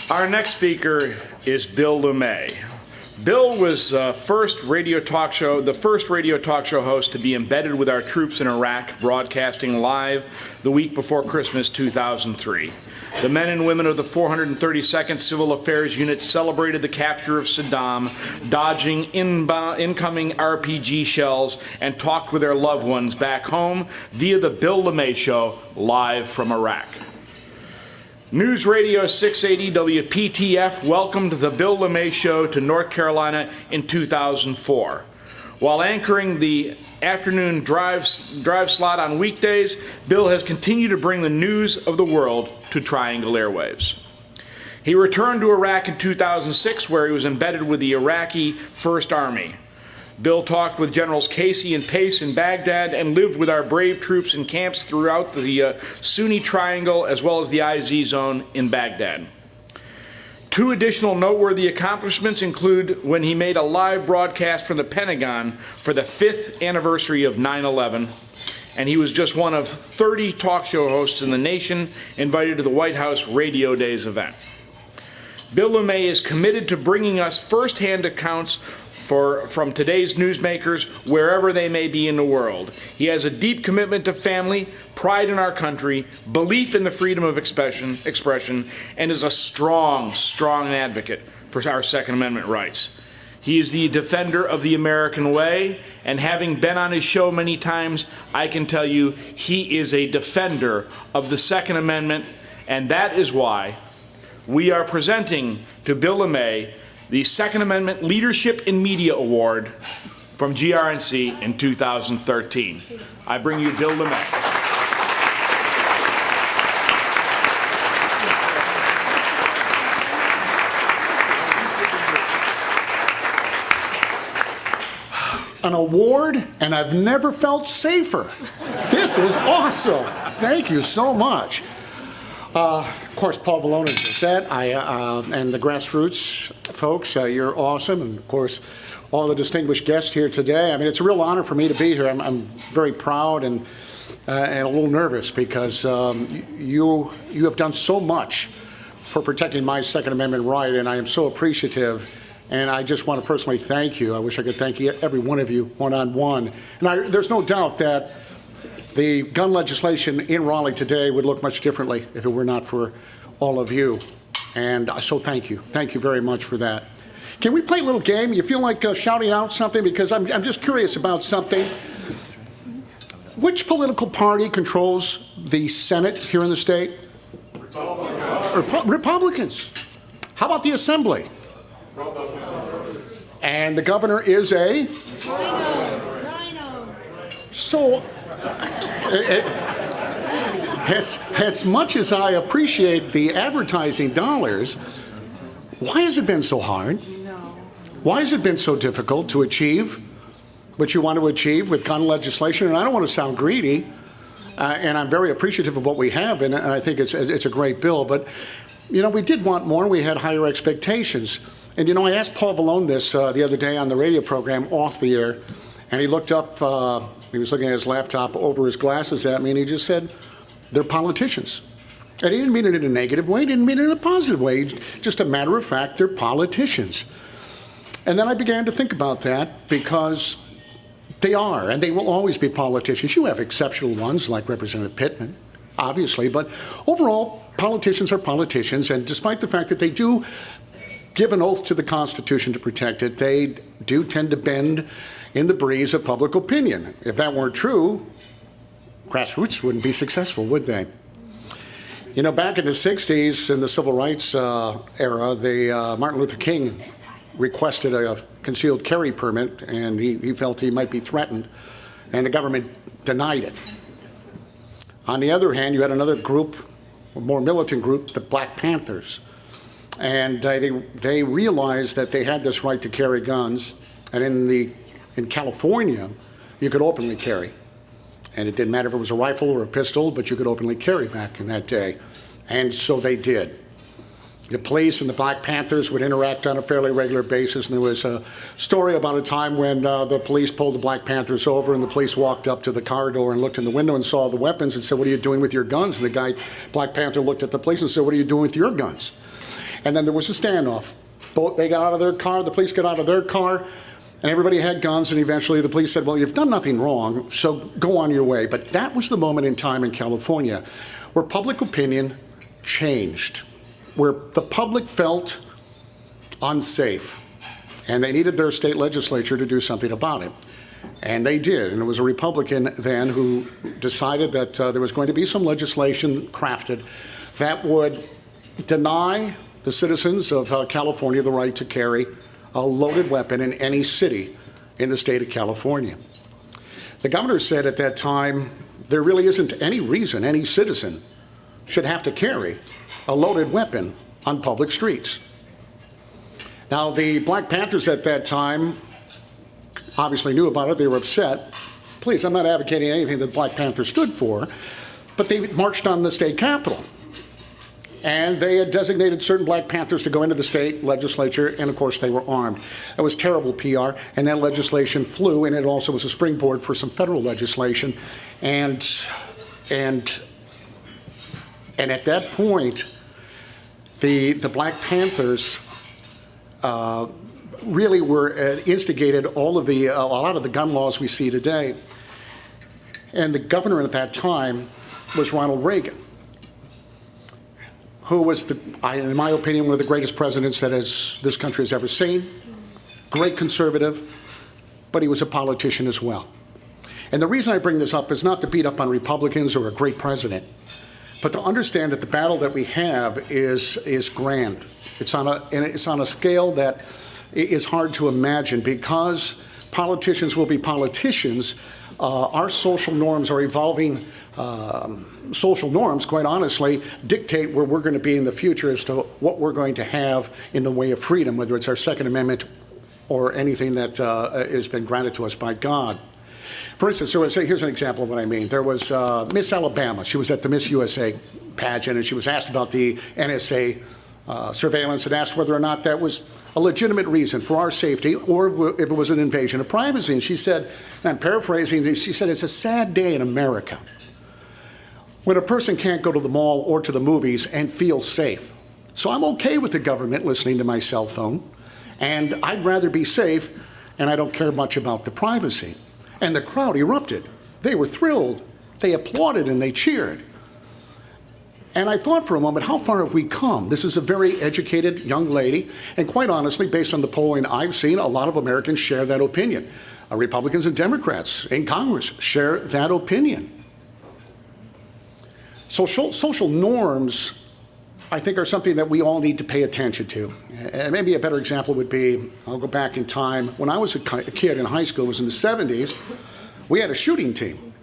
Our next speaker is Bill LuMaye. Bill was the first radio talk show host to be embedded with our troops in Iraq, broadcasting live the week before Christmas 2003. The men and women of the 432nd Civil Affairs Unit celebrated the capture of Saddam, dodging incoming RPG shells, and talked with their loved ones back home via the Bill LuMaye Show, live from Iraq. News Radio 680 WPTF welcomed the Bill LuMaye Show to North Carolina in 2004. While anchoring the afternoon drive slot on weekdays, Bill has continued to bring the news of the world to Triangle Airwaves. He returned to Iraq in 2006, where he was embedded with the Iraqi First Army. Bill talked with Generals Casey and Pace in Baghdad and lived with our brave troops in camps throughout the Sunni Triangle as well as the IZ zone in Baghdad. Two additional noteworthy accomplishments include when he made a live broadcast from the Pentagon for the 5th anniversary of 9/11, and he was just one of 30 talk show hosts in the nation invited to the White House Radio Days event. Bill LuMaye is committed to bringing us firsthand accounts from today's newsmakers, wherever they may be in the world. He has a deep commitment to family, pride in our country, belief in the freedom of expression, and is a strong advocate for our Second Amendment rights. He is the defender of the American way, and having been on his show many times, I can tell you he is a defender of the Second Amendment, and that is why we are presenting to Bill LuMaye the Second Amendment Leadership in Media Award from GRNC in 2013. I bring you Bill LuMaye. An award, and I've never felt safer. This is awesome. Thank you so much. Of course, Paul Vallone is that. And the grassroots folks, you're awesome. And of course, all the distinguished guests here today. I mean, it's a real honor for me to be here. I'm very proud and a little nervous because you have done so much for protecting my Second Amendment right, and I am so appreciative. And I just want to personally thank you. I wish I could thank you, every one of you, one-on-one. And there's no doubt that the gun legislation in Raleigh today would look much differently if it were not for all of you. And so thank you. Thank you very much for that. Can we play a little game? You feel like shouting out something? Because I'm just curious about something. Which political party controls the Senate here in the state? Republicans. How about the Assembly? And the governor is a? Rhino. So, as much as I appreciate the advertising dollars, why has it been so hard? Why has it been so difficult to achieve what you want to achieve with gun legislation? And I don't want to sound greedy, and I'm very appreciative of what we have, and I think it's a great bill. But, you know, we did want more. We had higher expectations. And, you know, I asked Paul Vallone this the other day on the radio program off the air, and he looked up, he was looking at his laptop over his glasses at me, and he just said, they're politicians. And he didn't mean it in a negative way, he didn't mean it in a positive way, just a matter of fact, they're politicians. And then I began to think about that because they are, and they will always be politicians. You have exceptional ones like Representative Pittman, obviously, but overall, politicians are politicians, and despite the fact that they do give an oath to the Constitution to protect it, they do tend to bend in the breeze of public opinion. If that weren't true, grassroots wouldn't be successful, would they? You know, back in the 60s, in the civil rights era, Martin Luther King requested a concealed carry permit, and he felt he might be threatened, and the government denied it. On the other hand, you had another group, a more militant group, the Black Panthers. And they realized that they had this right to carry guns, and in California, you could openly carry. And it didn't matter if it was a rifle or a pistol, but you could openly carry back in that day. And so they did. The police and the Black Panthers would interact on a fairly regular basis, and there was a story about a time when the police pulled the Black Panthers over, and the police walked up to the car door and looked in the window and saw the weapons and said, "What are you doing with your guns?" And the Black Panther looked at the police and said, "What are you doing with your guns?" and then there was a standoff. They got out of their car, the police got out of their car, and everybody had guns, and eventually the police said, well, you've done nothing wrong, so go on your way. But that was the moment in time in California where public opinion changed, where the public felt unsafe, and they needed their state legislature to do something about it. And they did, and it was a Republican then who decided that there was going to be some legislation crafted that would deny the citizens of California the right to carry a loaded weapon in any city in the state of California. The governor said at that time, there really isn't any reason any citizen should have to carry a loaded weapon on public streets. Now, the Black Panthers at that time obviously knew about it. They were upset. Please, I'm not advocating anything that Black Panthers stood for, but they marched on the state capitol. And they had designated certain Black Panthers to go into the state legislature, and of course they were armed. It was terrible PR, and that legislation flew, and it also was a springboard for some federal legislation. And at that point, the Black Panthers really were instigated a lot of the gun laws we see today. And the governor at that time was Ronald Reagan, who was, in my opinion, one of the greatest presidents that this country has ever seen. Great conservative, but he was a politician as well. And the reason I bring this up is not to beat up on Republicans or a great president, but to understand that the battle that we have is grand. It's on a scale that is hard to imagine. Because politicians will be politicians, our social norms are evolving. Social norms, quite honestly, dictate where we're going to be in the future as to what we're going to have in the way of freedom, whether it's our Second Amendment or anything that has been granted to us by God. For instance, here's an example of what I mean. There was Miss Alabama. She was at the Miss USA pageant, and she was asked about the NSA surveillance and asked whether or not that was a legitimate reason for our safety or if it was an invasion of privacy. And she said, and I'm paraphrasing, she said, it's a sad day in America when a person can't go to the mall or to the movies and feel safe. So I'm okay with the government listening to my cell phone, and I'd rather be safe, and I don't care much about the privacy. And the crowd erupted. They were thrilled. They applauded and they cheered. And I thought for a moment, how far have we come? This is a very educated young lady, and quite honestly, based on the polling I've seen, a lot of Americans share that opinion. Republicans and Democrats in Congress share that opinion. Social norms, I think, are something that we all need to pay attention to. And maybe a better example would be, I'll go back in time. When I was a kid in high school, it was in the 70s, we had a shooting team.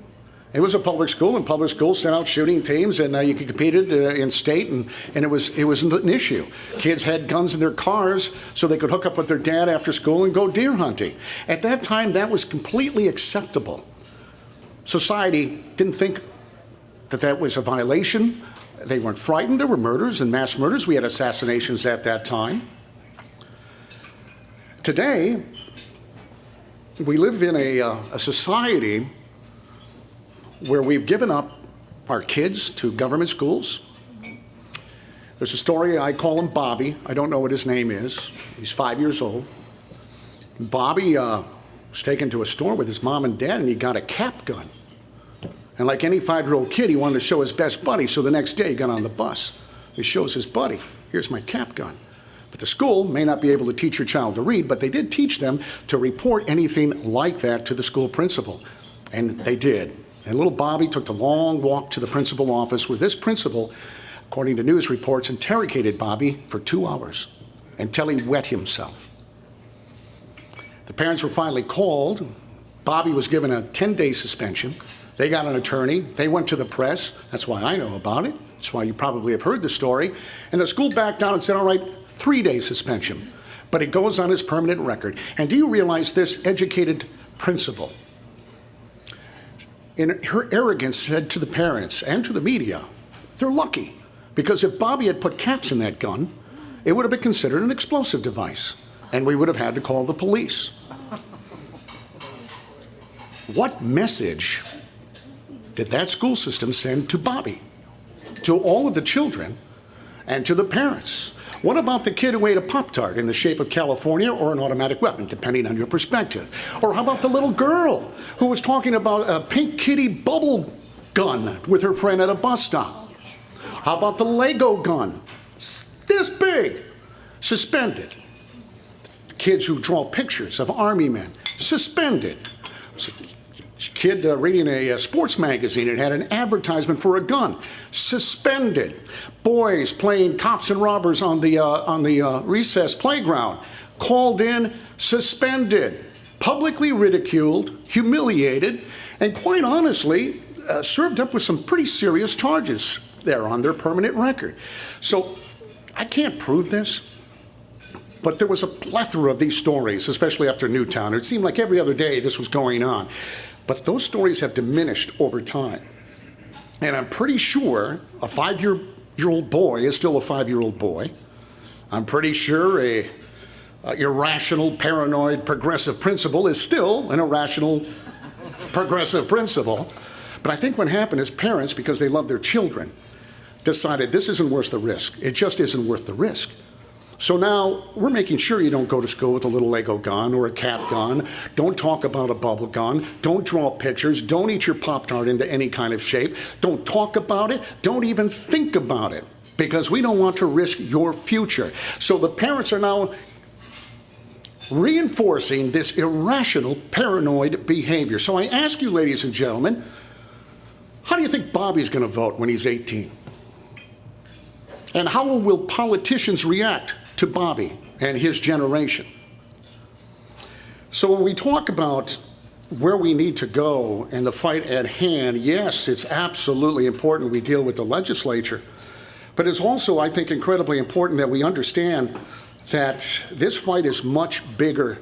It was a public school, and public schools sent out shooting teams, and you could compete in state, and it was an issue. Kids had guns in their cars so they could hook up with their dad after school and go deer hunting. At that time, that was completely acceptable. Society didn't think that was a violation. They weren't frightened. There were murders and mass murders. We had assassinations at that time. Today, we live in a society where we've given up our kids to government schools. There's a story, I call him Bobby. I don't know what his name is. He's 5 years old. Bobby was taken to a store with his mom and dad, and he got a cap gun. And like any 5-year-old kid, he wanted to show his best buddy, so the next day he got on the bus. He shows his buddy, here's my cap gun. But the school may not be able to teach your child to read, but they did teach them to report anything like that to the school principal. And they did. And little Bobby took the long walk to the principal office, where this principal, according to news reports, interrogated Bobby for 2 hours until he wet himself. The parents were finally called. Bobby was given a 10-day suspension. They got an attorney. They went to the press. That's why I know about it. That's why you probably have heard the story. And the school backed down and said, all right, 3-day suspension. But it goes on his permanent record. And do you realize this educated principal, in her arrogance, said to the parents and to the media, they're lucky. Because if Bobby had put caps in that gun, it would have been considered an explosive device. And we would have had to call the police. What message did that school system send to Bobby, to all of the children, And to the parents, what about the kid who ate a Pop-Tart in the shape of California or an automatic weapon, depending on your perspective? Or how about the little girl who was talking about a pink kitty bubble gun with her friend at a bus stop? How about the Lego gun, this big, suspended? Kids who draw pictures of army men, suspended. Kid reading a sports magazine, it had an advertisement for a gun, suspended. Boys playing cops and robbers on the recess playground, called in, suspended. Publicly ridiculed, humiliated, and quite honestly, served up with some pretty serious charges there on their permanent record. So I can't prove this, but there was a plethora of these stories, especially after Newtown. It seemed like every other day this was going on. But those stories have diminished over time. And I'm pretty sure a 5-year-old boy is still a 5-year-old boy. I'm pretty sure a irrational, paranoid, progressive principal is still an irrational, progressive principal. But I think what happened is parents, because they love their children, decided this isn't worth the risk. It just isn't worth the risk. So now we're making sure you don't go to school with a little Lego gun or a cat gun. Don't talk about a bubble gun. Don't draw pictures. Don't eat your Pop-Tart into any kind of shape. Don't talk about it. Don't even think about it, because we don't want to risk your future. So the parents are now reinforcing this irrational, paranoid behavior. So I ask you, ladies and gentlemen, how do you think Bobby's going to vote when he's 18? And how will politicians react to Bobby and his generation? So when we talk about where we need to go and the fight at hand, yes, it's absolutely important we deal with the legislature. But it's also, I think, incredibly important that we understand that this fight is much bigger,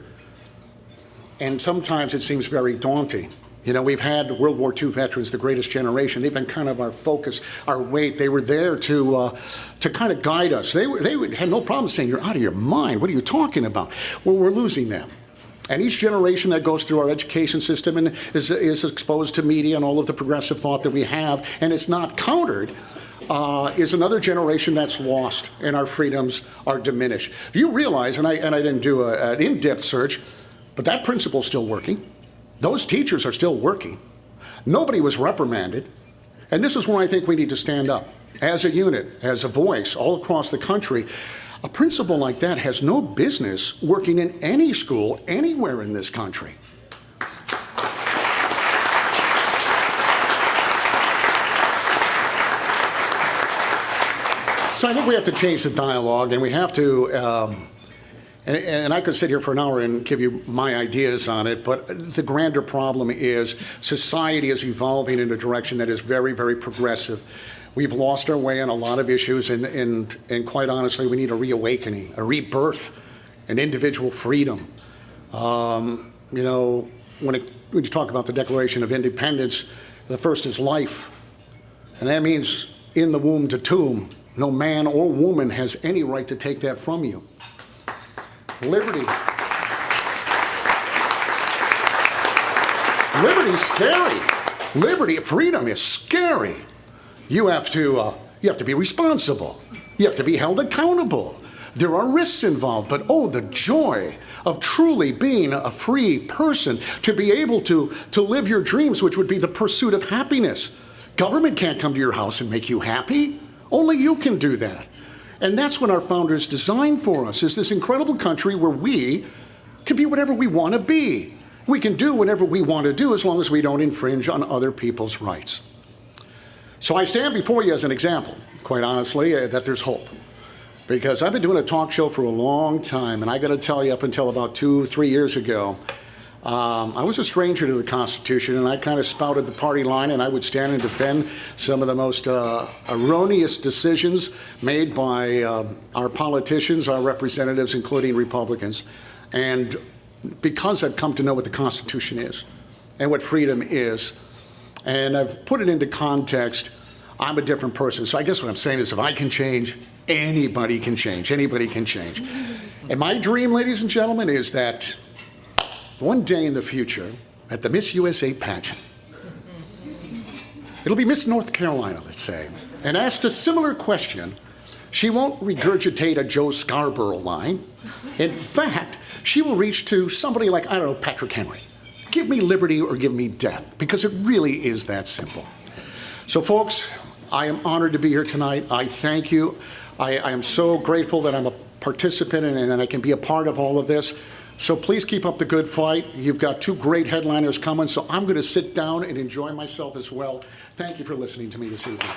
and sometimes it seems very daunting. You know, we've had World War II veterans, the greatest generation. They've been kind of our focus, our weight. They were there to kind of guide us. They had no problem saying, "You're out of your mind. What are you talking about?" Well, we're losing them. And each generation that goes through our education system and is exposed to media and all of the progressive thought that we have, and it's not countered, is another generation that's lost, and our freedoms are diminished. Do you realize, and I didn't do an in-depth search, but that principle's still working. Those teachers are still working. Nobody was reprimanded. And this is where I think we need to stand up as a unit, as a voice all across the country. A principal like that has no business working in any school anywhere in this country. So I think we have to change the dialogue, and we have to and I could sit here for an hour and give you my ideas on it, but the grander problem is society is evolving in a direction that is very, very progressive. We've lost our way on a lot of issues, and quite honestly, we need a reawakening, a rebirth, an individual freedom. You know, when you talk about the Declaration of Independence, the first is life, and that means in the womb to tomb. No man or woman has any right to take that from you. Liberty. Liberty's scary. Liberty, freedom is scary. You have to be responsible. You have to be held accountable. There are risks involved, but oh, the joy of truly being a free person, to be able to live your dreams, which would be the pursuit of happiness. Government can't come to your house and make you happy. Only you can do that. And that's what our founders designed for us, is this incredible country where we can be whatever we want to be. We can do whatever we want to do as long as we don't infringe on other people's rights. So I stand before you as an example, quite honestly, that there's hope. Because I've been doing a talk show for a long time, and I got to tell you, up until about 2-3 years ago, I was a stranger to the Constitution, and I kind of spouted the party line, and I would stand and defend some of the most erroneous decisions made by our politicians, our representatives, including Republicans. And because I've come to know what the Constitution is and what freedom is, and I've put it into context, I'm a different person. So I guess what I'm saying is, if I can change, anybody can change. Anybody can change. And my dream, ladies and gentlemen, is that one day in the future, at the Miss USA pageant, it'll be Miss North Carolina, let's say, and asked a similar question She won't regurgitate a Joe Scarborough line. In fact, she will reach to somebody like, I don't know, Patrick Henry. Give me liberty or give me death, because it really is that simple. So folks, I am honored to be here tonight. I thank you. I am so grateful that I'm a participant and that I can be a part of all of this. So please keep up the good fight. You've got two great headliners coming, so I'm going to sit down and enjoy myself as well. Thank you for listening to me this evening.